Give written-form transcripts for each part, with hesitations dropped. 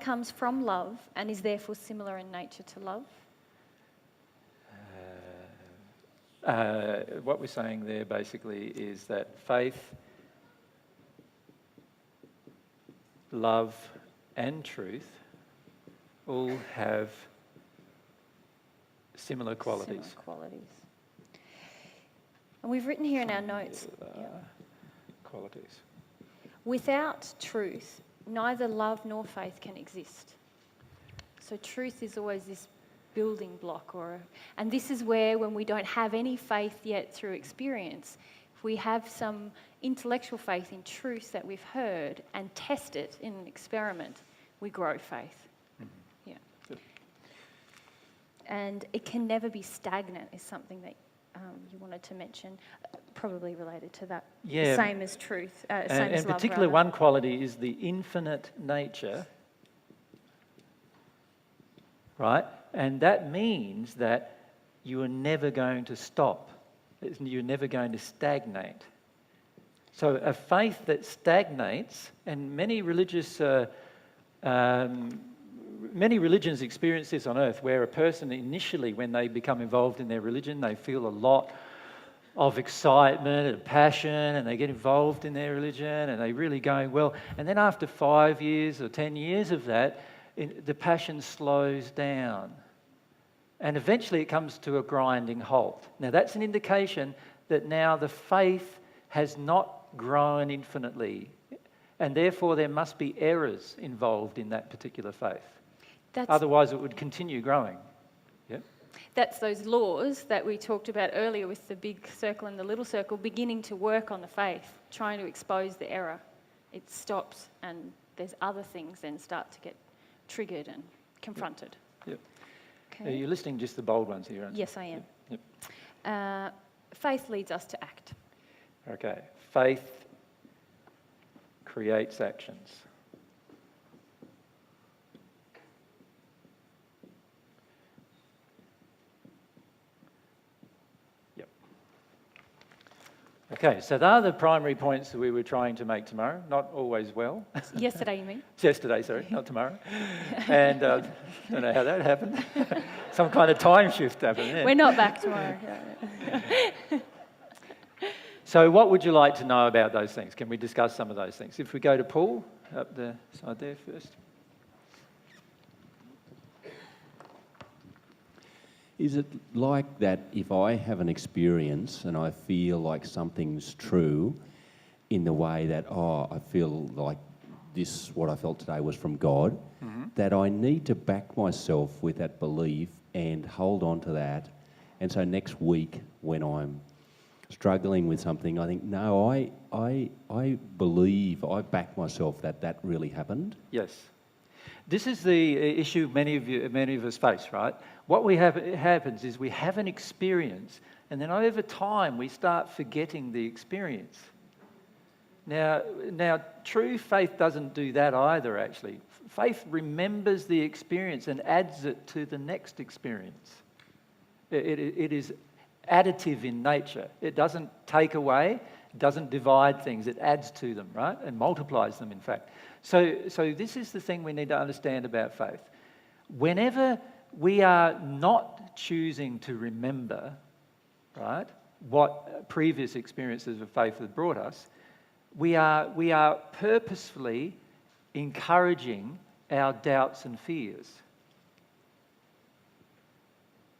comes from love and is therefore similar in nature to love? What we're saying there basically is that faith, love, and truth all have similar qualities. Similar qualities. And we've written here in our notes, Qualities. without truth, neither love nor faith can exist. So truth is always this building block, and this is where, when we don't have any faith yet through experience, if we have some intellectual faith in truth that we've heard and test it in an experiment, we grow faith. Mm-hmm. Yeah. Good. And it can never be stagnant is something that you wanted to mention, probably related to that. Yeah. Same as truth, same And as in love, particular, rather. one quality is the infinite nature, right? And that means that you are never going to stop. You're never going to stagnate. So a faith that stagnates, and many religions experience this on earth, where a person initially, when they become involved in their religion, they feel a lot of excitement and passion, and they get involved in their religion, and they really going well. And then after 5 years or 10 years of that, the passion slows down. And eventually it comes to a grinding halt. Now that's an indication that now the faith has not grown infinitely, and therefore there must be errors involved in that particular faith. Otherwise it would continue growing. Yeah? That's those laws that we talked about earlier with the big circle and the little circle beginning to work on the faith, trying to expose the error. It stops, and there's other things then start to get triggered and confronted. Yep. Okay. Are you listing just the bold ones here, aren't you? Yes, I am. Yep. Faith leads us to act. Okay. Faith creates actions. Yep. Okay, so they are the primary points that we were trying to make tomorrow. Not always well. Yesterday, you mean? Yesterday, sorry, not tomorrow. And don't know how that happened. Some kind of time shift happened there. We're not back tomorrow. So what would you like to know about those things? Can we discuss some of those things? If we go to Paul, up the side there first. Is it like that if I have an experience and I feel like something's true in the way that, I feel like this, what I felt today was from God, that I need to back myself with that belief and hold on to that. And so next week when I'm struggling with something, I think, no, I believe, I back myself that really happened. Yes. This is the issue many of us face, right? What happens is we have an experience, and then over time we start forgetting the experience. Now, true faith doesn't do that either, actually. Faith remembers the experience and adds it to the next experience. It is additive in nature. It doesn't take away, it doesn't divide things, it adds to them, right? And multiplies them, in fact. So this is the thing we need to understand about faith. Whenever we are not choosing to remember, right, what previous experiences of faith have brought us, we are purposefully encouraging our doubts and fears.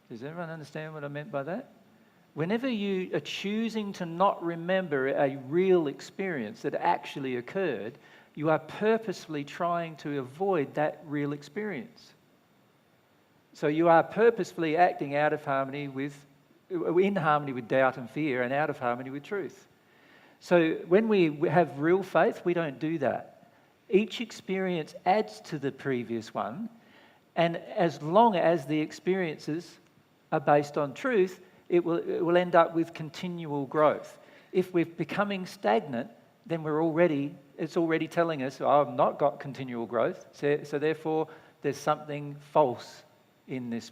Does everyone understand what I meant by that? Whenever you are choosing to not remember a real experience that actually occurred, you are purposefully trying to avoid that real experience. So you are purposefully acting in harmony with doubt and fear, and out of harmony with truth. So when we have real faith, we don't do that. Each experience adds to the previous one, and as long as the experiences are based on truth, it will end up with continual growth. If we're becoming stagnant, then it's already telling us, I've not got continual growth, so therefore there's something false in this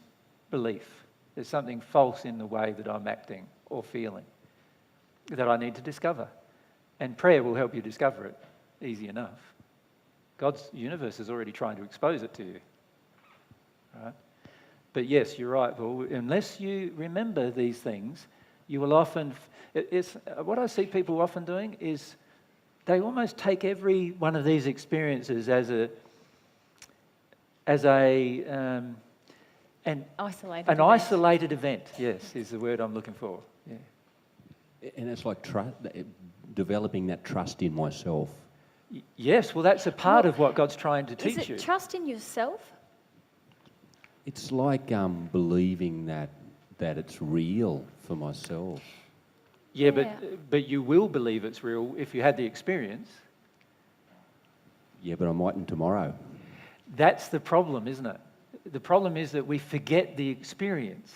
belief. There's something false in the way that I'm acting or feeling that I need to discover. And prayer will help you discover it, easy enough. God's universe is already trying to expose it to you. Right? But yes, you're right, Paul. Unless you remember these things, you will often... It's what I see people often doing is they almost take every one of these experiences as an isolated event. Yes, is the word I'm looking for. Yeah. And it's like developing that trust in myself. Yes, well, that's a part of what God's trying to teach Is you. it trust in yourself? It's like believing that it's real for myself. Yeah, Yeah. but you will believe it's real if you had the experience. Yeah, but I mightn't tomorrow. That's the problem, isn't it? The problem is that we forget the experience.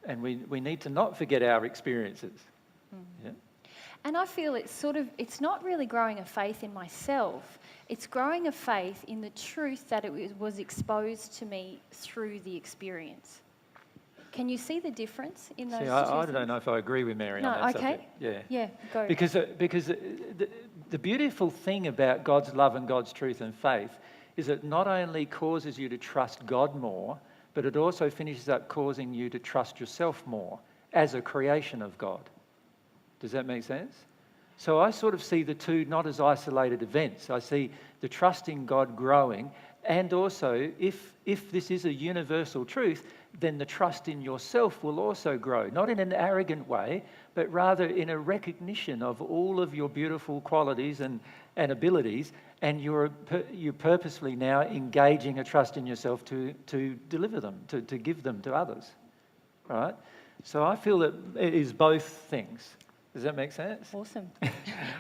And we need to not forget our experiences. Yeah? And I feel it's not really growing a faith in myself. It's growing a faith in the truth that it was exposed to me through the experience. Can you see the difference in those See, two I things? don't know if I agree with Mary on that subject. Yeah. Yeah, go. Because the beautiful thing about God's love and God's truth and faith is it not only causes you to trust God more, but it also finishes up causing you to trust yourself more as a creation of God. Does that make sense? So I sort of see the two not as isolated events. I see the trust in God growing, and also if this is a universal truth, then the trust in yourself will also grow, not in an arrogant way, but rather in a recognition of all of your beautiful qualities and abilities, and you're purposefully now engaging a trust in yourself to deliver them, to give them to others, right? So I feel that it is both things. Does that make sense? Awesome.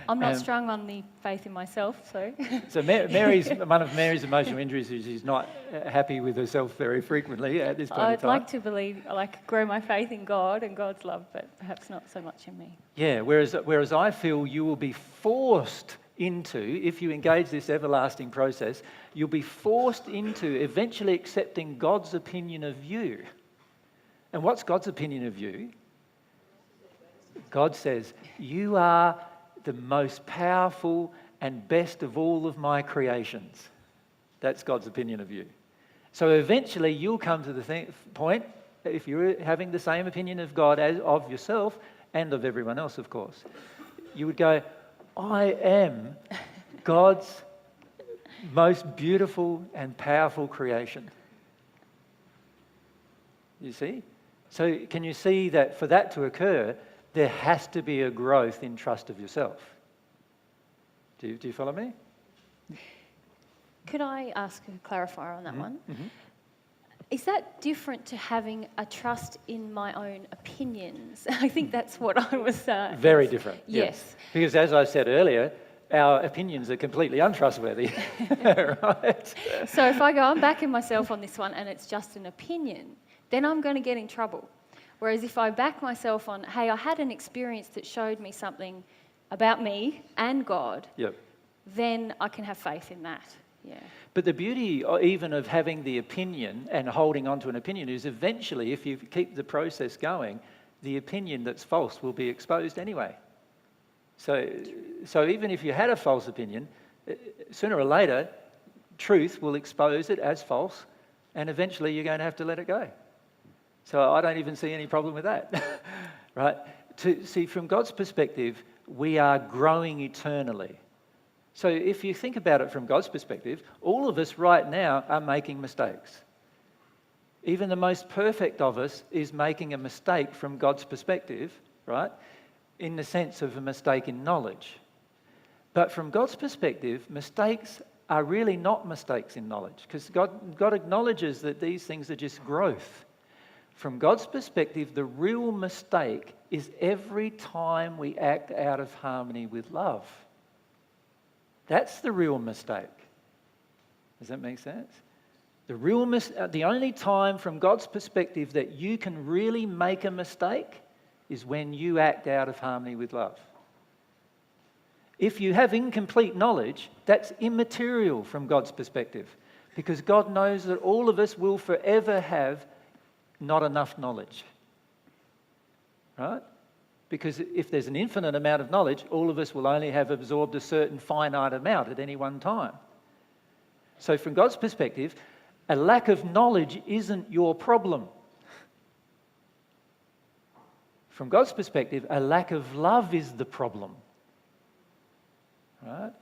I'm not strong on the faith in myself, so... So one of Mary's emotional injuries is she's not happy with herself very frequently at this point in I'd time. like to believe, grow my faith in God and God's love, but perhaps not so much in me. Yeah, whereas I feel you will be forced into, if you engage this everlasting process, you'll be forced into eventually accepting God's opinion of you. And what's God's opinion of you? God says, you are the most powerful and best of all of my creations. That's God's opinion of you. So eventually you'll come to the point, if you're having the same opinion of God as of yourself and of everyone else, of course, you would go, I am God's most beautiful and powerful creation. You see? So can you see that for that to occur, there has to be a growth in trust of yourself? Do you follow me? Could I ask a clarifier on that one? Mm-hmm. Is that different to having a trust in my own opinions? I think that's what I was... Very different. Yes. Because as I said earlier, our opinions are completely untrustworthy. Right? So if I go, I'm backing myself on this one and it's just an opinion, then I'm going to get in trouble. Whereas if I back myself on, hey, I had an experience that showed me something about me and God, Yep. then I can have faith in that. Yeah. But the beauty even of having the opinion and holding on to an opinion is eventually, if you keep the process going, the opinion that's false will be exposed anyway. So even if you had a false opinion, sooner or later, truth will expose it as false, and eventually you're going to have to let it go. So I don't even see any problem with that, right? To see, from God's perspective, we are growing eternally. So if you think about it from God's perspective, all of us right now are making mistakes. Even the most perfect of us is making a mistake from God's perspective, right? In the sense of a mistake in knowledge. But from God's perspective, mistakes are really not mistakes in knowledge, because God acknowledges that these things are just growth. From God's perspective, the real mistake is every time we act out of harmony with love. That's the real mistake. Does that make sense? The only time from God's perspective that you can really make a mistake is when you act out of harmony with love. If you have incomplete knowledge, that's immaterial from God's perspective, because God knows that all of us will forever have not enough knowledge, right? Because if there's an infinite amount of knowledge, all of us will only have absorbed a certain finite amount at any one time. So from God's perspective, a lack of knowledge isn't your problem. From God's perspective, a lack of love is the problem. Right?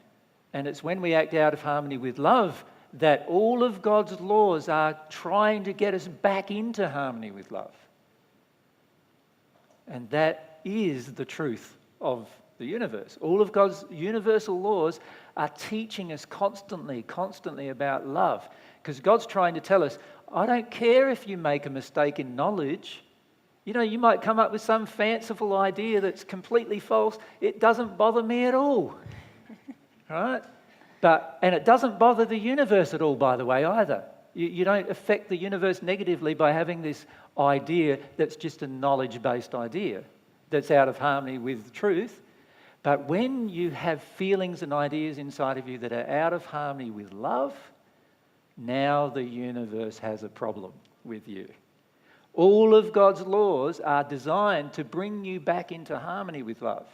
And it's when we act out of harmony with love that all of God's laws are trying to get us back into harmony with love. And that is the truth of the universe. All of God's universal laws are teaching us constantly about love. Because God's trying to tell us, I don't care if you make a mistake in knowledge. You know, you might come up with some fanciful idea that's completely false. It doesn't bother me at all. Right? And it doesn't bother the universe at all, by the way, either. You don't affect the universe negatively by having this idea that's just a knowledge-based idea that's out of harmony with truth. But when you have feelings and ideas inside of you that are out of harmony with love, now the universe has a problem with you. All of God's laws are designed to bring you back into harmony with love.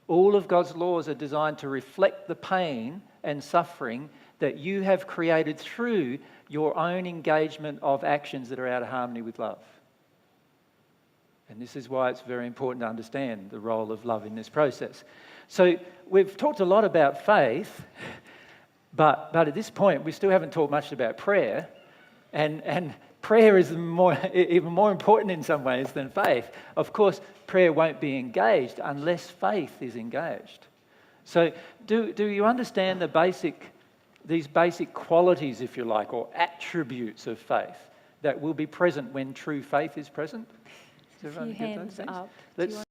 All of God's laws are designed to reflect the pain and suffering that you have created through your own engagement of actions that are out of harmony with love. And this is why it's very important to understand the role of love in this process. So we've talked a lot about faith, but at this point we still haven't talked much about prayer. And prayer is even more important in some ways than faith. Of course, prayer won't be engaged unless faith is engaged. So do you understand these basic qualities, if you like, or attributes of faith that will be present when true faith is present? Does everyone get those things? Up. Let's